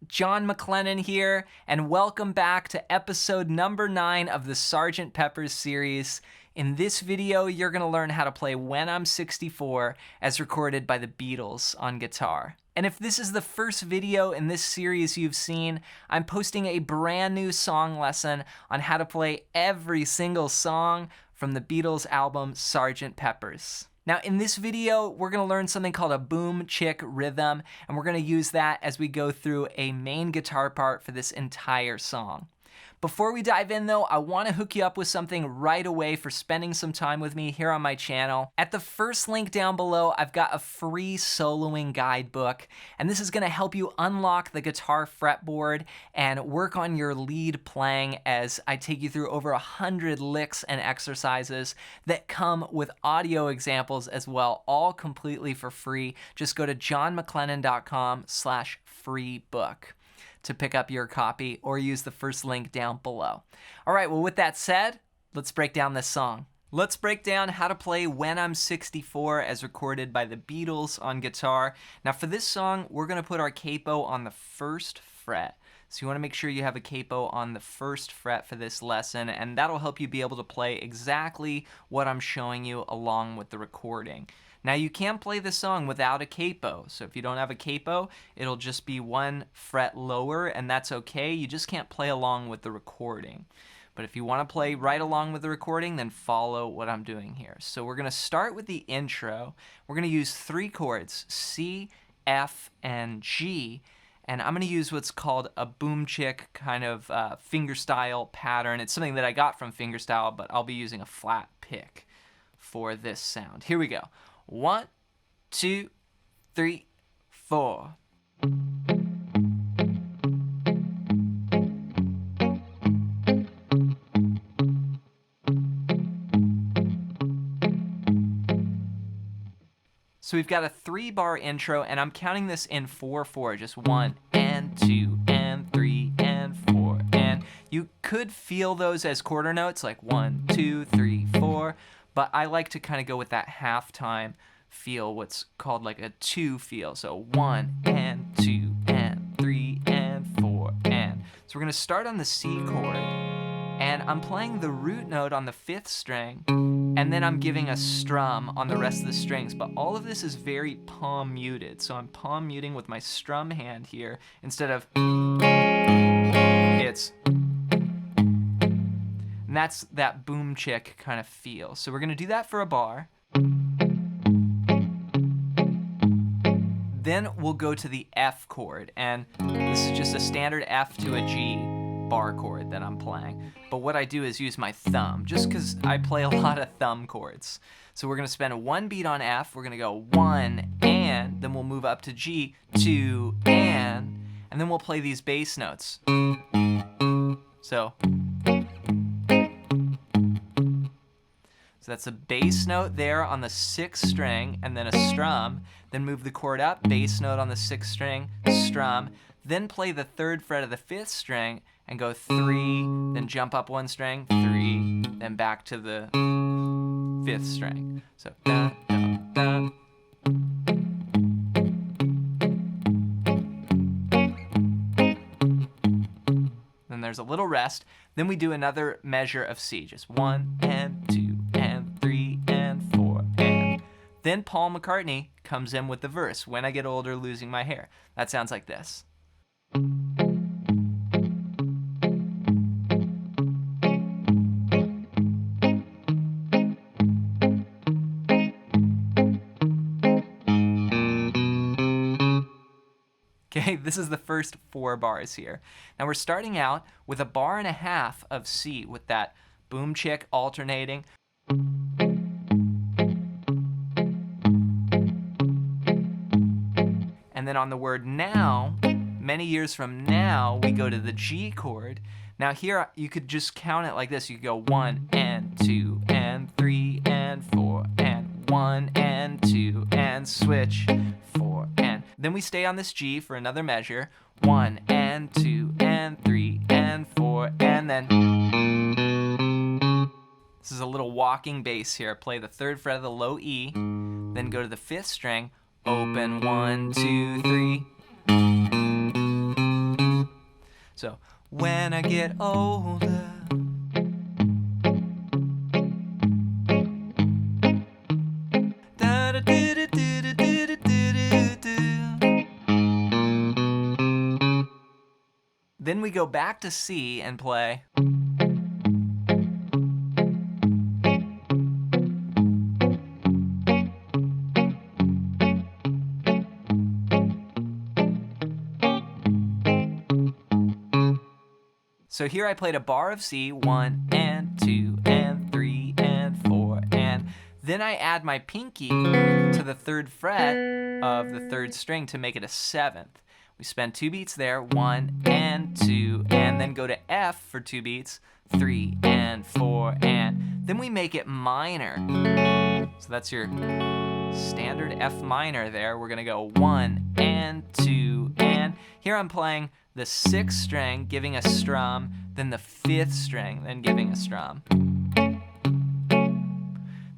John MacLennan here, and welcome back to episode number 9 of the Sgt. Pepper's series. In this video, you're going to learn how to play When I'm 64 as recorded by the Beatles on guitar. And if this is the first video in this series you've seen, I'm posting a brand new song lesson on how to play every single song from the Beatles album Sgt. Pepper's. Now in this video, we're gonna learn something called a boom chick rhythm, and we're gonna use that as we go through a main guitar part for this entire song. Before we dive in though, I wanna hook you up with something right away for spending some time with me here on my channel. At the first link down below, I've got a free soloing guidebook, and this is gonna help you unlock the guitar fretboard and work on your lead playing as I take you through over 100 licks and exercises that come with audio examples as well, all completely for free. Just go to johnmaclennan.com/freebook. to pick up your copy, or use the first link down below. All right, well, with that said, let's break down this song. Let's break down how to play When I'm 64 as recorded by the Beatles on guitar. Now for this song, we're gonna put our capo on the 1st fret. So you wanna make sure you have a capo on the 1st fret for this lesson, and that'll help you be able to play exactly what I'm showing you along with the recording. Now you can play the song without a capo, so if you don't have a capo, it'll just be 1 fret lower, and that's okay. You just can't play along with the recording. But if you want to play right along with the recording, then follow what I'm doing here. So we're going to start with the intro. We're going to use 3 chords, C, F, and G, and I'm going to use what's called a boom chick kind of fingerstyle pattern. It's something that I got from fingerstyle, but I'll be using a flat pick for this sound. Here we go. 1, 2, 3, 4. So we've got a 3-bar intro, and I'm counting this in 4/4, just 1 and 2 and 3 and 4. And you could feel those as quarter notes, like 1, 2, 3, 4. But I like to kind of go with that halftime feel, what's called like a 2 feel. So 1 and 2 and 3 and 4 and. So we're going to start on the C chord, and I'm playing the root note on the 5th string, and then I'm giving a strum on the rest of the strings. But all of this is very palm muted. So I'm palm muting with my strum hand here instead of it's. And that's that boom chick kind of feel. So we're gonna do that for a bar. Then we'll go to the F chord, and this is just a standard F to a G bar chord that I'm playing. But what I do is use my thumb, just because I play a lot of thumb chords. So we're gonna spend 1 beat on F, we're gonna go 1 and, then we'll move up to G, 2 and then we'll play these bass notes. So that's a bass note there on the 6th string, and then a strum, then move the chord up, bass note on the 6th string, strum, then play the 3rd fret of the 5th string, and go 3, then jump up 1 string, 3, then back to the 5th string. So, dun, dun, dun. Then there's a little rest, then we do another measure of C, just 1 and 2 and 3 and 4 and. Then Paul McCartney comes in with the verse, When I Get Older, Losing My Hair. That sounds like this. Okay, this is the first 4 bars here. Now we're starting out with a 1.5 bars of C with that boom chick alternating. And then on the word now, many years from now, we go to the G chord. Now here you could just count it like this. You could go 1 and 2 and 3 and 4 and 1 and 2 and switch 4 and. Then we stay on this G for another measure. 1 and 2 and 3 and 4 and then. This is a little walking bass here. Play the 3rd fret of the low E, then go to the 5th string, open 1, 2, 3. So, when I get older. Then we go back to C and play. So here I played a bar of C, 1 and 2 and 3 and 4, and then I add my pinky to the 3rd fret of the 3rd string to make it a 7th. We spend 2 beats there, 1 and 2, and then go to F for 2 beats, 3 and 4, and then we make it minor. So that's your standard F minor there. We're gonna go 1 and 2, and here I'm playing the 6th string, giving a strum, then the 5th string, then giving a strum.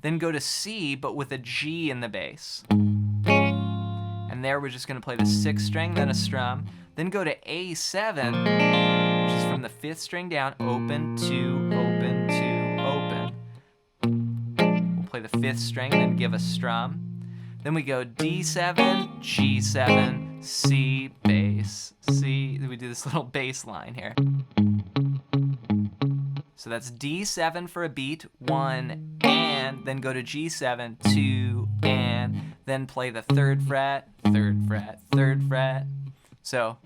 Then go to C, but with a G in the bass. And there we're just gonna play the 6th string, then a strum, then go to A7, which is from the 5th string down, open, 2, open, 2, open. We'll play the 5th string, then give a strum. Then we go D7, G7, C, bass, C. We do this little bass line here. So that's D7 for a beat, 1 and, then go to G7, 2 and, then play the 3rd fret, 3rd fret, 3rd fret. So.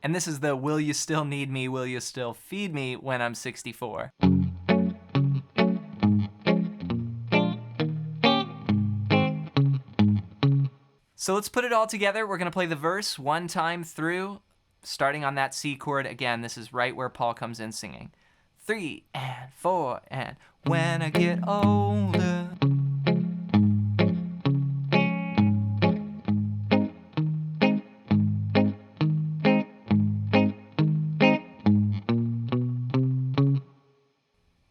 And this is the will you still need me, will you still feed me when I'm 64. So let's put it all together. We're gonna play the verse 1 time through, starting on that C chord. Again, this is right where Paul comes in singing. 3 and 4 and when I get older.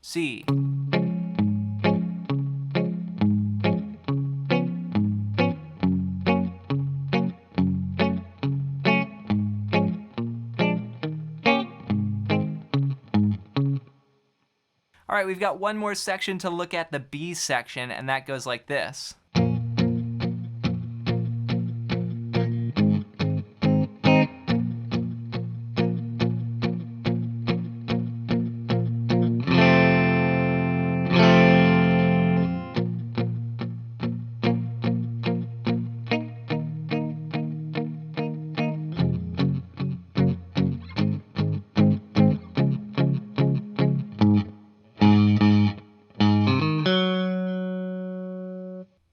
C. All right, we've got one more section to look at, the B section, and that goes like this.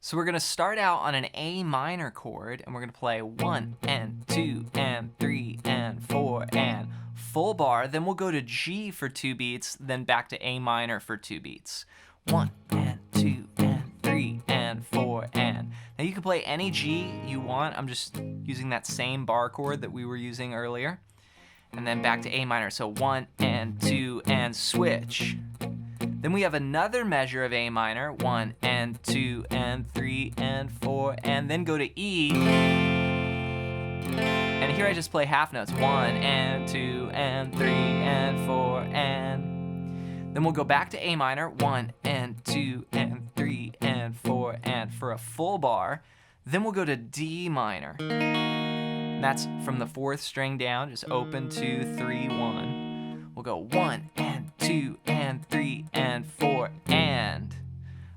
So we're gonna start out on an A minor chord, and we're gonna play 1 and 2 and 3 and 4 and full bar. Then we'll go to G for 2 beats, then back to A minor for 2 beats. 1 and 2 and 3 and 4 and. Now you can play any G you want. I'm just using that same bar chord that we were using earlier. And then back to A minor. So 1 and 2 and switch. Then we have another measure of A minor, 1 and 2 and 3 and 4, and then go to E. And here I just play half notes, 1 and 2 and 3 and 4 and. Then we'll go back to A minor, 1 and 2 and 3 and 4 and for a full bar. Then we'll go to D minor. And that's from the 4th string down, just open, 2, 3, 1. We'll go 1 and 2 and 3 and 4 and.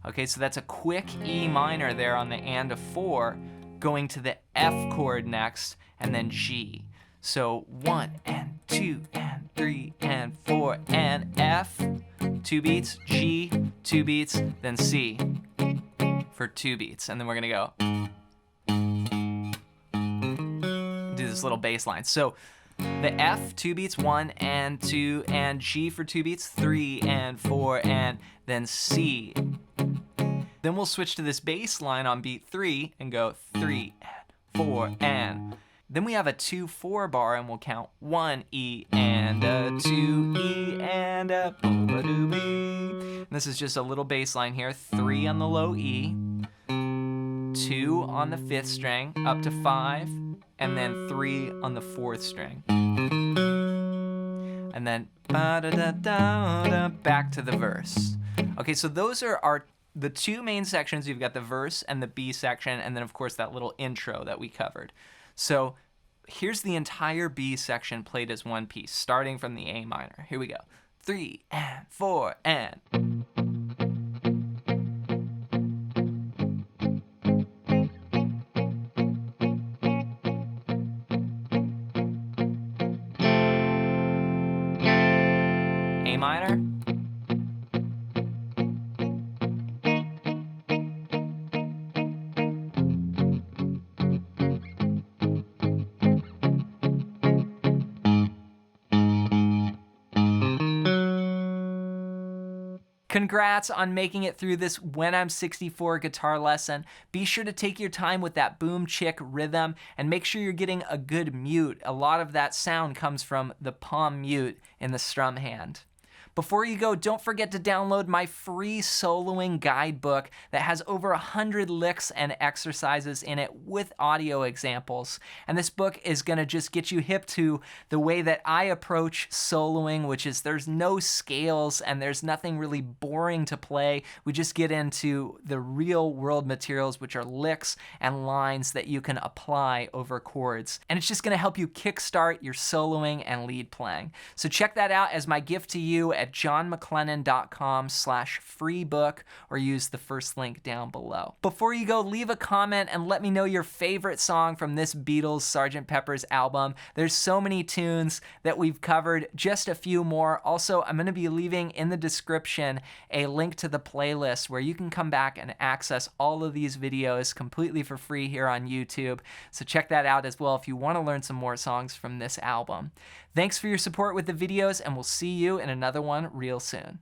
Okay, so that's a quick E minor there on the and of 4, going to the F chord next, and then G. So 1 and 2 and 3 and 4 and F, 2 beats, G, 2 beats, then C for 2 beats. And then we're gonna go do this little bass line. So the F, 2 beats, 1 and 2 and G for 2 beats, 3 and 4 and then C. Then we'll switch to this bass line on beat 3 and go 3 and 4 and. Then we have a 2-4 bar and we'll count 1 E and a 2 E and a boo-ba-doo-bee. This is just a little bass line here, 3 on the low E, 2 2 on the 5th string up to 5, and then 3 on the 4th string. And then ba-da-da-da-da, back to the verse. Okay, so those are the 2 main sections. You've got the verse and the B section, and then of course that little intro that we covered. So here's the entire B section played as one piece, starting from the A minor. Here we go. 3 and 4 and. A minor. Congrats on making it through this When I'm 64 guitar lesson. Be sure to take your time with that boom chick rhythm and make sure you're getting a good mute. A lot of that sound comes from the palm mute in the strum hand. Before you go, don't forget to download my free soloing guidebook that has over 100 licks and exercises in it with audio examples. And this book is going to just get you hip to the way that I approach soloing, which is there's no scales and there's nothing really boring to play. We just get into the real world materials, which are licks and lines that you can apply over chords. And it's just going to help you kickstart your soloing and lead playing. So check that out as my gift to you at johnmaclennan.com/freebook, or use the first link down below. Before you go, leave a comment and let me know your favorite song from this Beatles Sgt. Pepper's album. There's so many tunes that we've covered, just a few more. Also, I'm going to be leaving in the description a link to the playlist where you can come back and access all of these videos completely for free here on YouTube. So check that out as well if you want to learn some more songs from this album. Thanks for your support with the videos, and we'll see you in another one real soon.